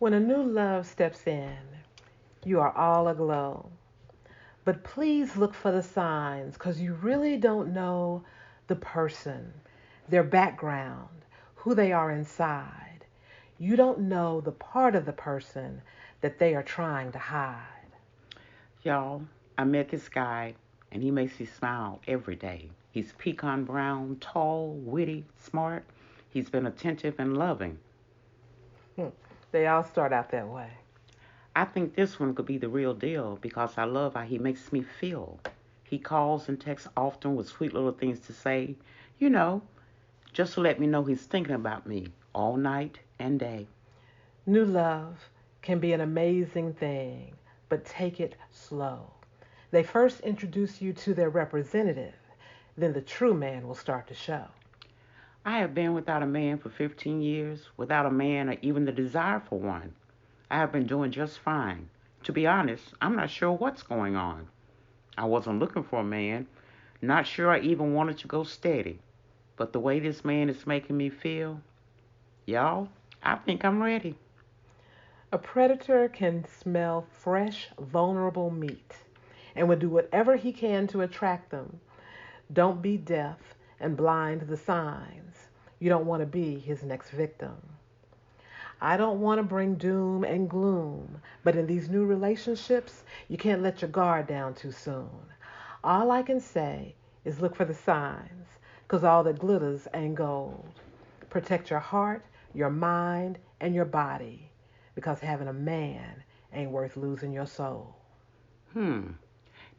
When a new love steps in, you are all aglow. But please look for the signs because you really don't know the person, their background, who they are inside. You don't know the part of the person that they are trying to hide. Y'all, I met this guy, and he makes me smile every day. He's pecan brown, tall, witty, smart. He's been attentive and loving. Hmm. They all start out that way. I think this one could be the real deal because I love how he makes me feel. He calls and texts often with sweet little things to say, you know, just to let me know he's thinking about me all night and day. New love can be an amazing thing, but take it slow. They first introduce you to their representative, then the true man will start to show. I have been without a man for 15 years, without a man or even the desire for one. I have been doing just fine. To be honest, I'm not sure what's going on. I wasn't looking for a man, not sure I even wanted to go steady. But the way this man is making me feel, y'all, I think I'm ready. A predator can smell fresh, vulnerable meat and will do whatever he can to attract them. Don't be deaf and blind to the signs. You don't want to be his next victim. I don't want to bring doom and gloom, but in these new relationships, you can't let your guard down too soon. All I can say is look for the signs, because all that glitters ain't gold. Protect your heart, your mind, and your body, because having a man ain't worth losing your soul. Hmm.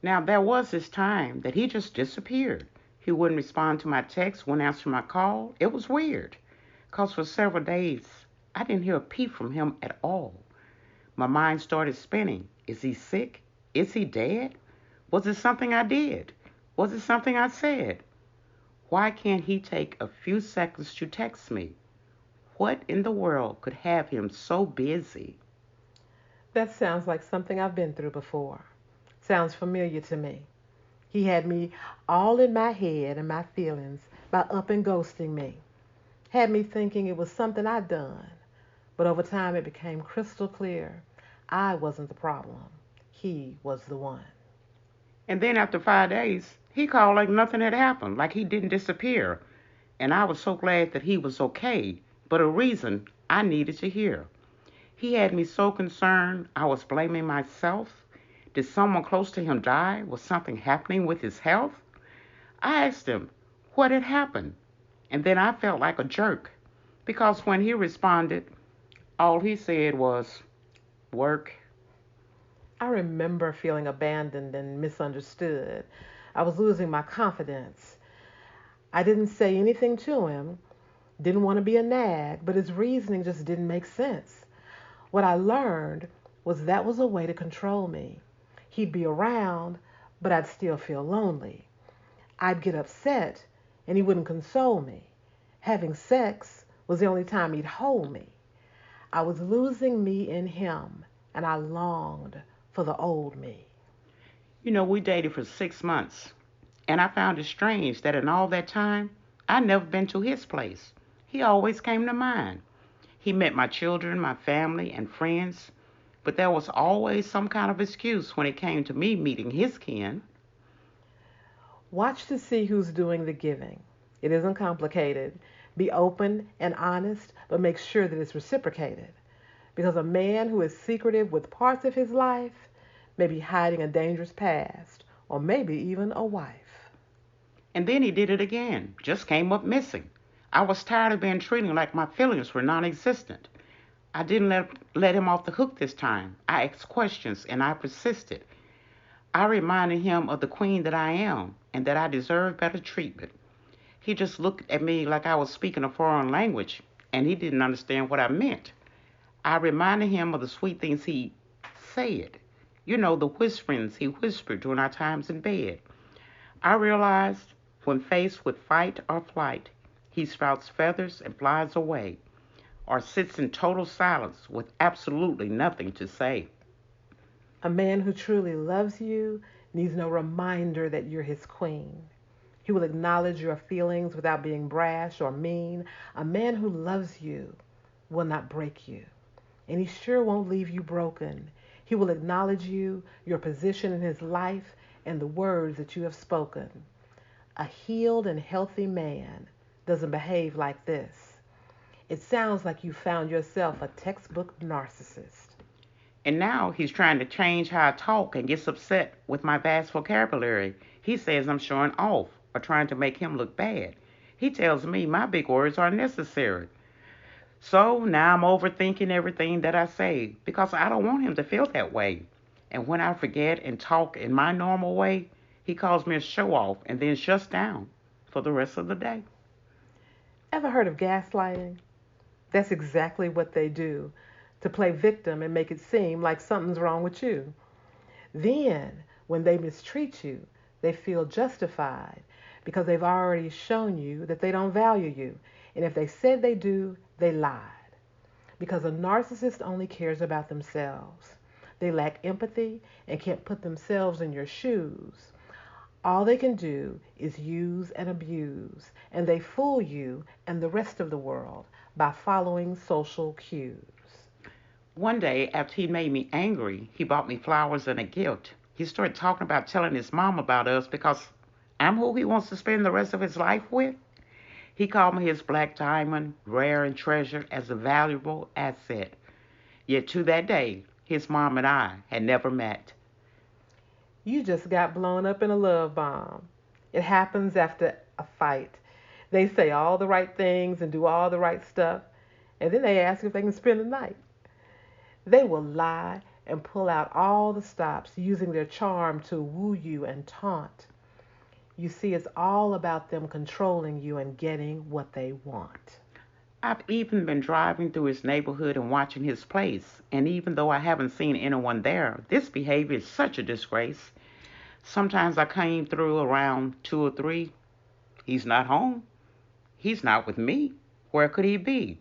Now, there was this time that he just disappeared. He wouldn't respond to my text, wouldn't answer my call. It was weird, because for several days, I didn't hear a peep from him at all. My mind started spinning. Is he sick? Is he dead? Was it something I did? Was it something I said? Why can't he take a few seconds to text me? What in the world could have him so busy? That sounds like something I've been through before. Sounds familiar to me. He had me all in my head and my feelings by up and ghosting me. Had me thinking it was something I'd done. But over time it became crystal clear. I wasn't the problem. He was the one. And then after 5 days, he called like nothing had happened, like he didn't disappear. And I was so glad that he was okay, but a reason I needed to hear. He had me so concerned I was blaming myself. Did someone close to him die? Was something happening with his health? I asked him what had happened, and then I felt like a jerk because when he responded, all he said was, work. I remember feeling abandoned and misunderstood. I was losing my confidence. I didn't say anything to him, didn't want to be a nag, but his reasoning just didn't make sense. What I learned was that was a way to control me. He'd be around, but I'd still feel lonely. I'd get upset, and he wouldn't console me. Having sex was the only time he'd hold me. I was losing me in him, and I longed for the old me. You know, we dated for 6 months, and I found it strange that in all that time, I'd never been to his place. He always came to mine. He met my children, my family, and friends, but there was always some kind of excuse when it came to me meeting his kin. Watch to see who's doing the giving. It isn't complicated. Be open and honest, but make sure that it's reciprocated. Because a man who is secretive with parts of his life may be hiding a dangerous past, or maybe even a wife. And then he did it again, just came up missing. I was tired of being treated like my feelings were non existent. I didn't let him off the hook this time. I asked questions and I persisted. I reminded him of the queen that I am and that I deserve better treatment. He just looked at me like I was speaking a foreign language and he didn't understand what I meant. I reminded him of the sweet things he said. You know, the whisperings he whispered during our times in bed. I realized when faced with fight or flight, he sprouts feathers and flies away, or sits in total silence with absolutely nothing to say. A man who truly loves you needs no reminder that you're his queen. He will acknowledge your feelings without being brash or mean. A man who loves you will not break you. and he sure won't leave you broken. He will acknowledge you, your position in his life, and the words that you have spoken. A healed and healthy man doesn't behave like this. It sounds like you found yourself a textbook narcissist. And now he's trying to change how I talk and gets upset with my vast vocabulary. He says I'm showing off or trying to make him look bad. He tells me my big words are necessary. So now I'm overthinking everything that I say because I don't want him to feel that way. And when I forget and talk in my normal way, he calls me a show off and then shuts down for the rest of the day. Ever heard of gaslighting? That's exactly what they do to play victim and make it seem like something's wrong with you. Then, when they mistreat you, they feel justified because they've already shown you that they don't value you. And if they said they do, they lied. Because a narcissist only cares about themselves. They lack empathy and can't put themselves in your shoes. All they can do is use and abuse, and they fool you and the rest of the world by following social cues. One day, after he made me angry, he bought me flowers and a gift. He started talking about telling his mom about us because I'm who he wants to spend the rest of his life with. He called me his black diamond, rare and treasured as a valuable asset. Yet to that day, his mom and I had never met. You just got blown up in a love bomb. It happens after a fight. They say all the right things and do all the right stuff, and then they ask if they can spend the night. They will lie and pull out all the stops using their charm to woo you and taunt. You see, it's all about them controlling you and getting what they want. I've even been driving through his neighborhood and watching his place, and even though I haven't seen anyone there, this behavior is such a disgrace. Sometimes I came through around 2 or 3. He's not home. He's not with me. Where could he be?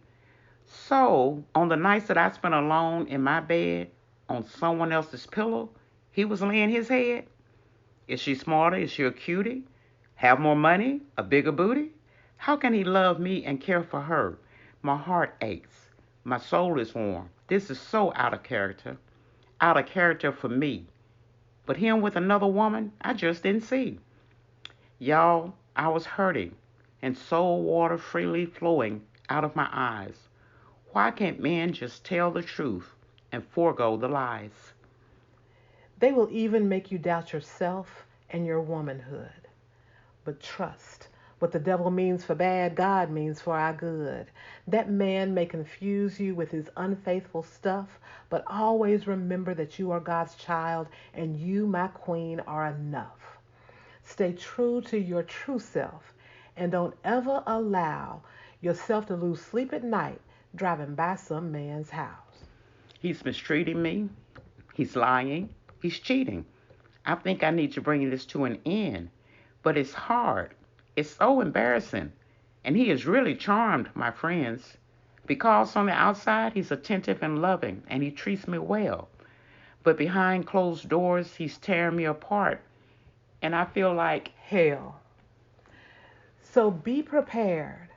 So, on the nights that I spent alone in my bed, on someone else's pillow, he was laying his head. Is she smarter? Is she a cutie? Have more money? A bigger booty? How can he love me and care for her? My heart aches. My soul is warm. This is so out of character. Out of character for me. But him with another woman, I just didn't see. Y'all, I was hurting and soul water freely flowing out of my eyes. Why can't men just tell the truth and forego the lies? They will even make you doubt yourself and your womanhood. But trust, what the devil means for bad, God means for our good. That man may confuse you with his unfaithful stuff, but always remember that you are God's child and you, my queen, are enough. Stay true to your true self and don't ever allow yourself to lose sleep at night driving by some man's house. He's mistreating me. He's lying. He's cheating. I think I need to bring this to an end. But it's hard. It's so embarrassing. And he is really charmed, my friends. Because on the outside, he's attentive and loving, and he treats me well. But behind closed doors, he's tearing me apart. And I feel like, Hell. So be prepared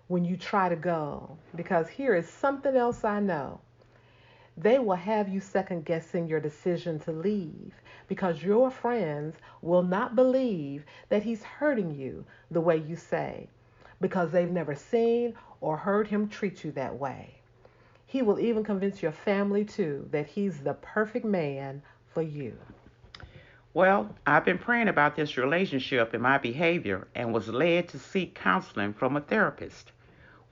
when you try to go, because here is something else I know. They will have you second guessing your decision to leave because your friends will not believe that he's hurting you the way you say because they've never seen or heard him treat you that way. He will even convince your family too that he's the perfect man for you. well, I've been praying about this relationship and my behavior and was led to seek counseling from a therapist.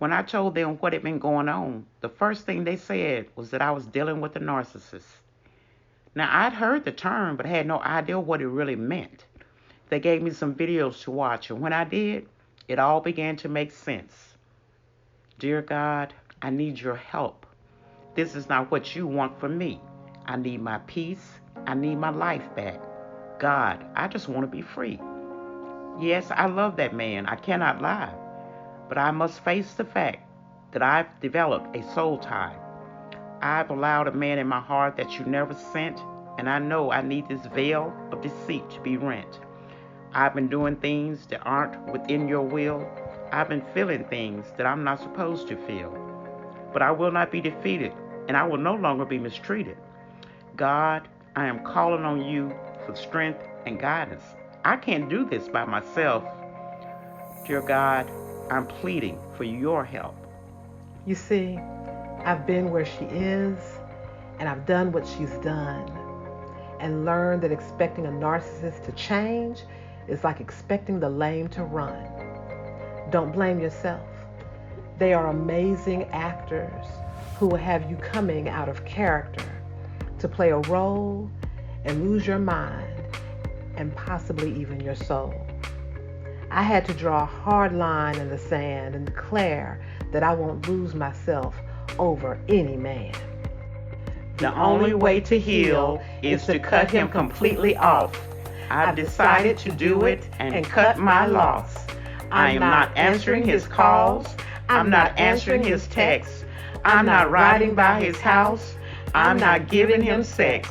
When I told them what had been going on, the first thing they said was that I was dealing with a narcissist. Now, I'd heard the term, but had no idea what it really meant. They gave me some videos to watch, and when I did, it all began to make sense. Dear God, I need your help. This is not what you want for me. I need my peace. I need my life back. God, I just want to be free. Yes, I love that man. I cannot lie. But I must face the fact that I've developed a soul tie. I've allowed a man in my heart that you never sent, and I know I need this veil of deceit to be rent. I've been doing things that aren't within your will. I've been feeling things that I'm not supposed to feel. But I will not be defeated. and I will no longer be mistreated. God, I am calling on you for strength and guidance. I can't do this by myself. Dear God, I'm pleading for your help. You see, I've been where she is, and I've done what she's done, and learned that expecting a narcissist to change is like expecting the lame to run. Don't blame yourself. They are amazing actors who will have you coming out of character to play a role and lose your mind and possibly even your soul. I had to draw a hard line in the sand and declare that I won't lose myself over any man. The only way to heal is to cut him completely off. I've decided to do it and cut my loss. I am not answering his calls. I'm not answering his texts. I'm not riding by his house. I'm not giving him sex.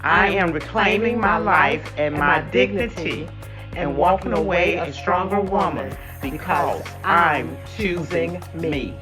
I am reclaiming my life and my dignity and walking away a stronger woman because I'm choosing me.